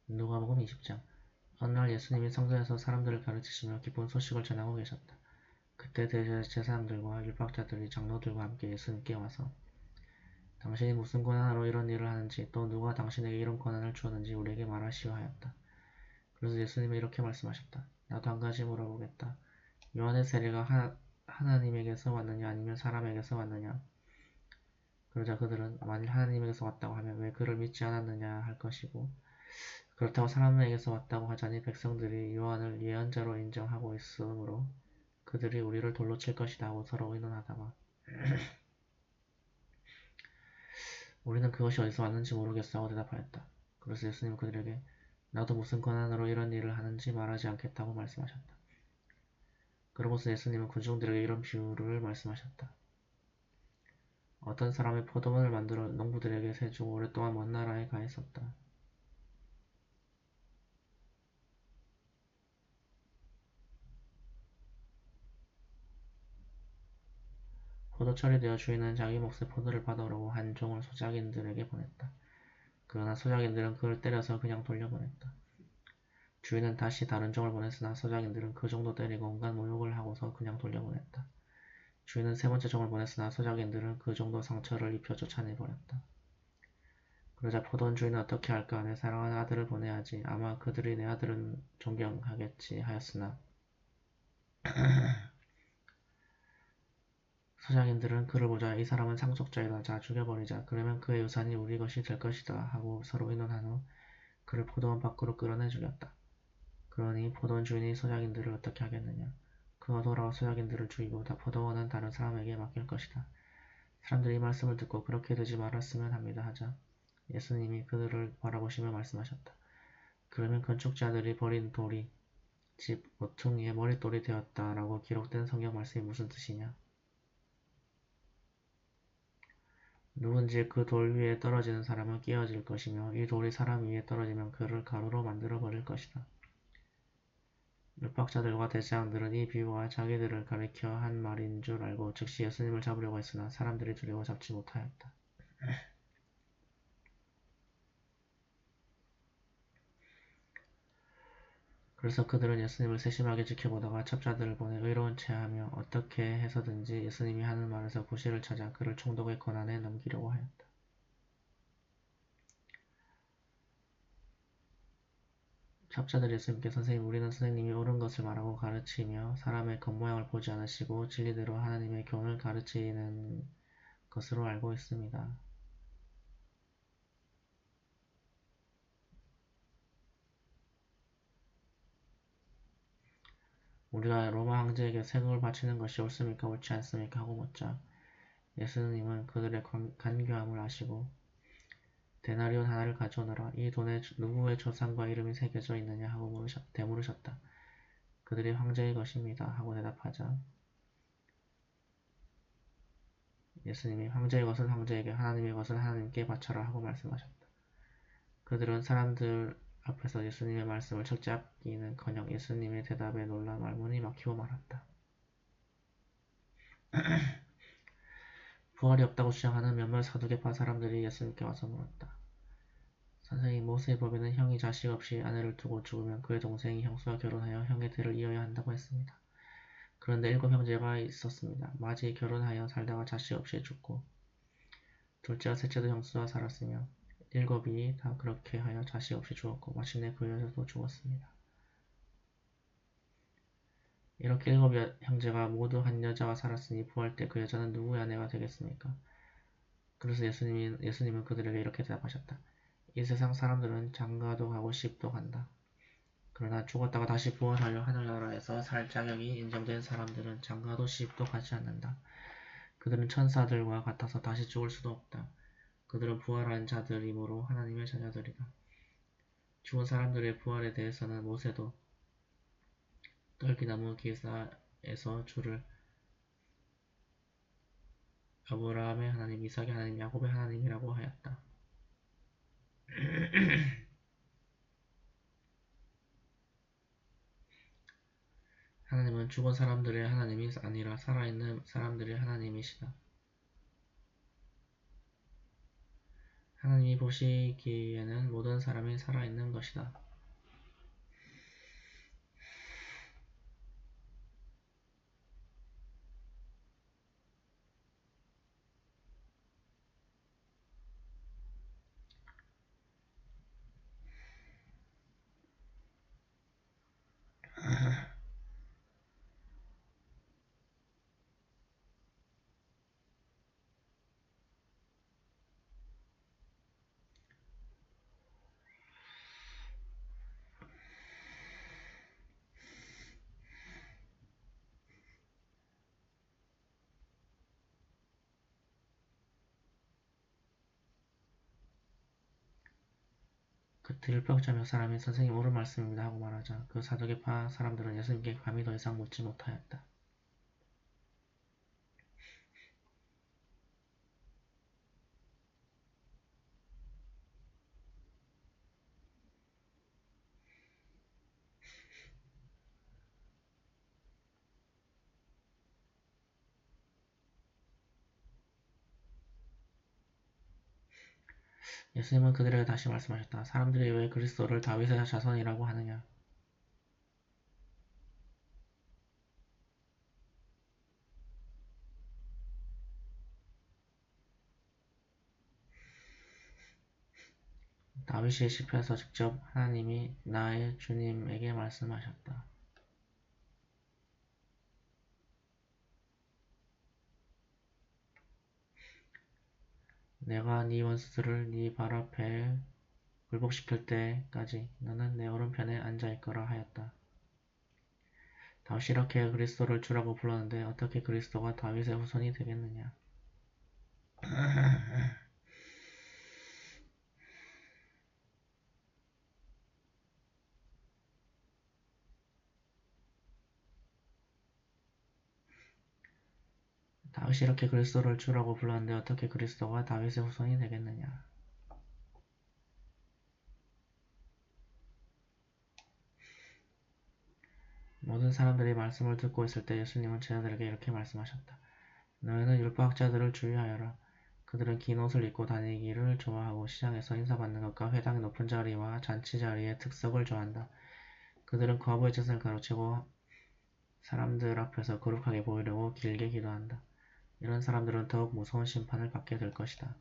누가복음 20장. 어느 날 예수님이 성전에서 사람들을 가르치시며 기쁜 소식을 전하고 계셨다. 그때 대제사장들과 율법학자들이 장로들과 함께 예수님께 와서 당신이 무슨 권한으로 이런 일을 하는지 또 누가 당신에게 이런 권한을 주었는지 우리에게 말하시오 하였다. 그래서 예수님은 이렇게 말씀하셨다. 나도 한 가지 물어보겠다. 요한의 세례가 하나님에게서 왔느냐 아니면 사람에게서 왔느냐? 그러자 그들은 만일 하나님에게서 왔다고 하면 왜 그를 믿지 않았느냐 할 것이고 그렇다고 사람에게서 왔다고 하자니 백성들이 요한을 예언자로 인정하고 있으므로 그들이 우리를 돌로 칠 것이다 하고 서로 의논하다가 우리는 그것이 어디서 왔는지 모르겠어 하고 대답하였다. 그래서 예수님은 그들에게 나도 무슨 권한으로 이런 일을 하는지 말하지 않겠다고 말씀하셨다. 그러고서 예수님은 군중들에게 이런 비유를 말씀하셨다. 어떤 사람이 포도원을 만들어 농부들에게 세주고 오랫동안 먼 나라에 가 있었다. 포도철이 되어 주인은 자기 몫의 포도를 받아오라고 한 종을 소작인들에게 보냈다. 그러나 소작인들은 그를 때려서 그냥 돌려보냈다. 주인은 다시 다른 종을 보냈으나 소작인들은 그 종도 때리고 온갖 모욕을 하고서 그냥 돌려보냈다. 주인은 세 번째 종을 보냈으나 소작인들은 그 종도 상처를 입혀 쫓아내버렸다. 그러자 포도원 주인은 어떻게 할까 내 사랑하는 아들을 보내야지 아마 그들이 내 아들은 존경하겠지 하였으나 소작인들은 그를 보자 이 사람은 상속자이다 자 죽여버리자 그러면 그의 유산이 우리 것이 될 것이다 하고 서로 의논한 후 그를 포도원 밖으로 끌어내 죽였다. 그러니 포도원 주인이 소작인들을 어떻게 하겠느냐. 그가 돌아와 소작인들을 죽이고 다 포도원은 다른 사람에게 맡길 것이다. 사람들이 이 말씀을 듣고 그렇게 되지 말았으면 합니다 하자 예수님이 그들을 바라보시며 말씀하셨다. 그러면 건축자들이 버린 돌이 집 모퉁이의 머릿돌이 되었다라고 기록된 성경 말씀이 무슨 뜻이냐. 누군지 그 돌 위에 떨어지는 사람은 깨어질 것이며 이 돌이 사람 위에 떨어지면 그를 가루로 만들어 버릴 것이다. 율법학자들과 대제사장들은 이 비유와 자기들을 가리켜 한 말인 줄 알고 즉시 예수님을 잡으려고 했으나 사람들이 두려워 잡지 못하였다. 그래서 그들은 예수님을 세심하게 지켜보다가 첩자들을 보내 의로운 체하며 어떻게 해서든지 예수님이 하는 말에서 구실을 찾아 그를 총독의 권한에 넘기려고 하였다. 첩자들이 예수님께 선생님 우리는 선생님이 옳은 것을 말하고 가르치며 사람의 겉모양을 보지 않으시고 진리대로 하나님의 교훈을 가르치는 것으로 알고 있습니다. 우리가 로마 황제에게 세금을 바치는 것이 옳습니까 옳지 않습니까 하고 묻자 예수님은 그들의 간교함을 아시고 데나리온 하나를 가져오너라 이 돈에 누구의 조상과 이름이 새겨져 있느냐 하고 되물으셨다. 그들이 황제의 것입니다 하고 대답하자 예수님이 황제의 것은 황제에게 하나님의 것은 하나님께 바쳐라 하고 말씀하셨다. 그들은 사람들 앞에서 예수님의 말씀을 적잡기는커녕 예수님의 대답에 놀라 말문이 막히고 말았다. 부활이 없다고 주장하는 몇몇 사두개파 사람들이 예수님께 와서 물었다. 선생님 모세의 법에는 형이 자식 없이 아내를 두고 죽으면 그의 동생이 형수와 결혼하여 형의 대를 이어야 한다고 했습니다. 그런데 7 형제가 있었습니다. 마지 결혼하여 살다가 자식 없이 죽고 둘째와 셋째도 형수와 살았으며 7이 다 그렇게 하여 자식 없이 죽었고 마침내 그 여자도 죽었습니다. 이렇게 7 형제가 모두 한 여자와 살았으니 부활 때 그 여자는 누구의 아내가 되겠습니까? 그래서 예수님은 그들에게 이렇게 대답하셨다. 이 세상 사람들은 장가도 가고 시집도 간다. 그러나 죽었다가 다시 부활하여 하늘나라에서 살 자격이 인정된 사람들은 장가도 시집도 가지 않는다. 그들은 천사들과 같아서 다시 죽을 수도 없다. 그들은 부활한 자들이므로 하나님의 자녀들이다. 죽은 사람들의 부활에 대해서는 모세도 떨기나무 기사에서 주를 아브라함의 하나님, 이삭의 하나님, 야곱의 하나님이라고 하였다. 하나님은 죽은 사람들의 하나님이 아니라 살아있는 사람들의 하나님이시다. 하나님이 하나님이 보시기에는 모든 사람이 살아있는 것이다. 그때 율법학자 몇 사람이 선생님 옳은 말씀입니다 하고 말하자 그 사두개파 사람들은 예수님께 감히 더 이상 묻지 못하였다. 예수님은 그들에게 다시 말씀하셨다. 사람들이 왜 그리스도를 다윗의 자손이라고 하느냐? 다윗이 시편에서 직접 하나님이 나의 주님에게 말씀하셨다. 내가 네 원수들을 네 발 앞에 굴복시킬 때까지 너는 내 오른편에 앉아있거라 하였다. 다윗이 이렇게 그리스도를 주라고 불렀는데 어떻게 그리스도가 다윗의 후손이 되겠느냐? 다윗이 이렇게 그리스도를 주라고 불렀는데 어떻게 그리스도가 다윗의 후손이 되겠느냐? 모든 사람들이 말씀을 듣고 있을 때 예수님은 제자들에게 이렇게 말씀하셨다. 너희는 율법학자들을 주의하여라. 그들은 긴 옷을 입고 다니기를 좋아하고 시장에서 인사받는 것과 회당의 높은 자리와 잔치 자리의 특석을 좋아한다. 그들은 과부의 짓을 가로채고 사람들 앞에서 거룩하게 보이려고 길게 기도한다. 이런 사람들은 더욱 무서운 심판을 받게 될 것이다.